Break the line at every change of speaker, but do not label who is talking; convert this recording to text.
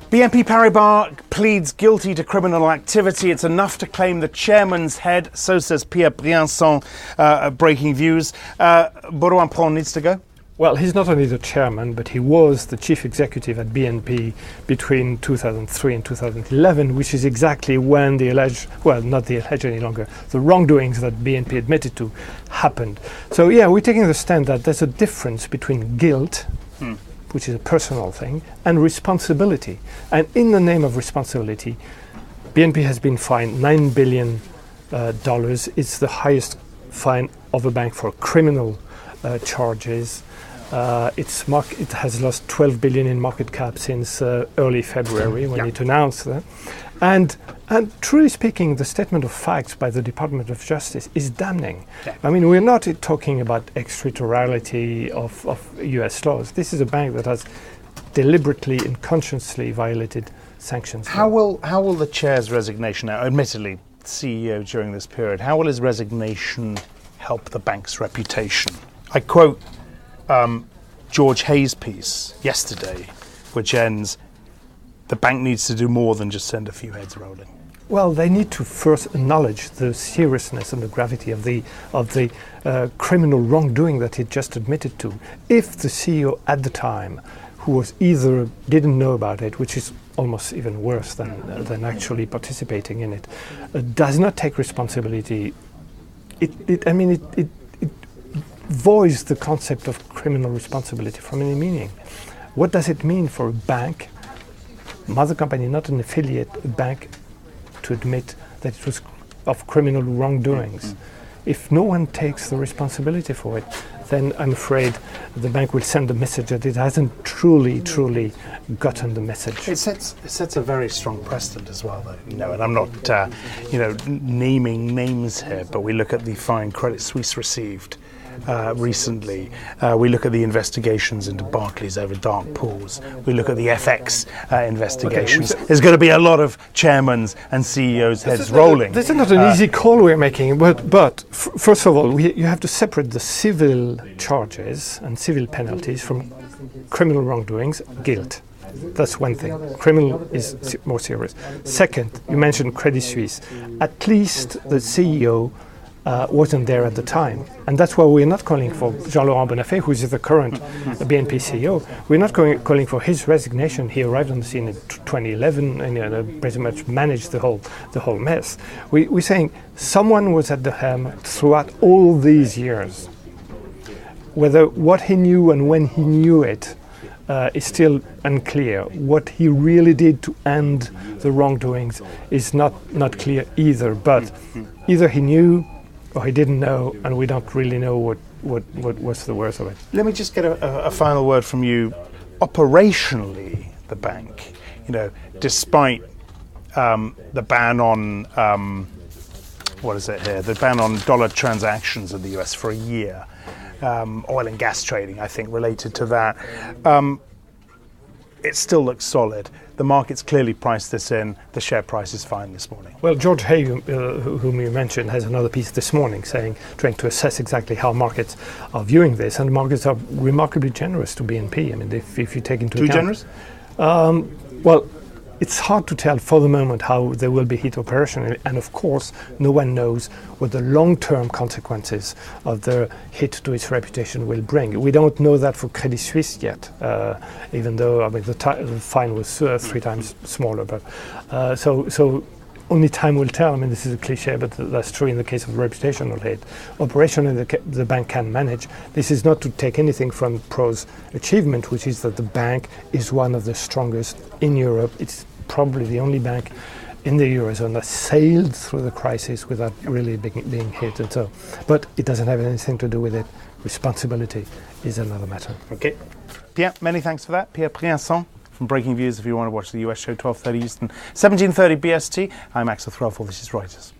BNP Paribas pleads guilty to criminal activity. It's enough to claim the chairman's head, so says Pierre Briançon, Breaking Views. Baudouin Pront needs to go?
Well, he's not only the chairman, but he was the chief executive at BNP between 2003 and 2011, which is exactly when the alleged, well, not the alleged any longer, the wrongdoings that BNP admitted to happened. So, yeah, we're taking the stand that there's a difference between guilt, which is a personal thing, and responsibility. And in the name of responsibility, BNP has been fined $9 billion. It's the highest fine of a bank for criminal charges. It has lost 12 billion in market cap since early February when it announced that. And truly speaking, the statement of facts by the Department of Justice is damning. Yeah. I mean, we're not talking about extraterritoriality of US laws. This is a bank that has deliberately and consciously violated sanctions.
How will the chair's resignation, now admittedly CEO during this period, how will his resignation help the bank's reputation? I quote George Hayes' piece yesterday, which ends, the bank needs to do more than just send a few heads rolling.
Well, they need to first acknowledge the seriousness and the gravity of the criminal wrongdoing that it just admitted to. If the CEO at the time, who was either didn't know about it, which is almost even worse than actually participating in it, does not take responsibility, it voids the concept of criminal responsibility from any meaning. What does it mean for a bank, mother company, not an affiliate, a bank, to admit that it was of criminal wrongdoings? If no one takes the responsibility for it, then I'm afraid the bank will send a message that it hasn't truly gotten the message.
It sets a very strong precedent as well, though. And I'm not, naming names here, but we look at the fine Credit Suisse received recently. We look at the investigations into Barclays over dark pools. We look at the FX investigations. There's going to be a lot of chairmans and CEOs' heads rolling.
This is not an easy call we're making, but first of all, you have to separate the civil charges and civil penalties from criminal wrongdoings, guilt. That's one thing. Criminal is more serious. Second, you mentioned Credit Suisse. At least the CEO wasn't there at the time. And that's why we're not calling for Jean-Laurent Bonnafé, who is the current BNP CEO. We're not calling for his resignation. He arrived on the scene in 2011 and pretty much managed the whole mess. We're saying someone was at the helm throughout all these years. Whether what he knew and when he knew it is still unclear. What he really did to end the wrongdoings is not clear either. But either he knew or he didn't know, and we don't really know what was the worst of it.
Let me just get a final word from you. Operationally, the bank, despite the ban on the ban on dollar transactions in the US for a year, oil and gas trading, I think, related to that, it still looks solid. The market's clearly priced this in. The share price is fine this morning.
Well, George Hay, whom you mentioned, has another piece this morning trying to assess exactly how markets are viewing this. And markets are remarkably generous to BNP. I mean, if you take into account...
Too generous?
Well, it's hard to tell for the moment how they will be hit operationally. And of course, no one knows what the long-term consequences of the hit to its reputation will bring. We don't know that for Credit Suisse yet, even though the fine was 3 times smaller. But so only time will tell. I mean, this is a cliche, but that's true in the case of reputational hit. Operationally, the bank can manage. This is not to take anything from Pro's achievement, which is that the bank is one of the strongest in Europe. It's probably the only bank in the Eurozone that sailed through the crisis without really being hit. And so, but it doesn't have anything to do with it. Responsibility is another matter.
Okay. Pierre, many thanks for that. Pierre Briançon from Breaking Views, if you want to watch the US show, 12:30 Eastern, 17:30 BST. I'm Axel Threlfall. This is Reuters.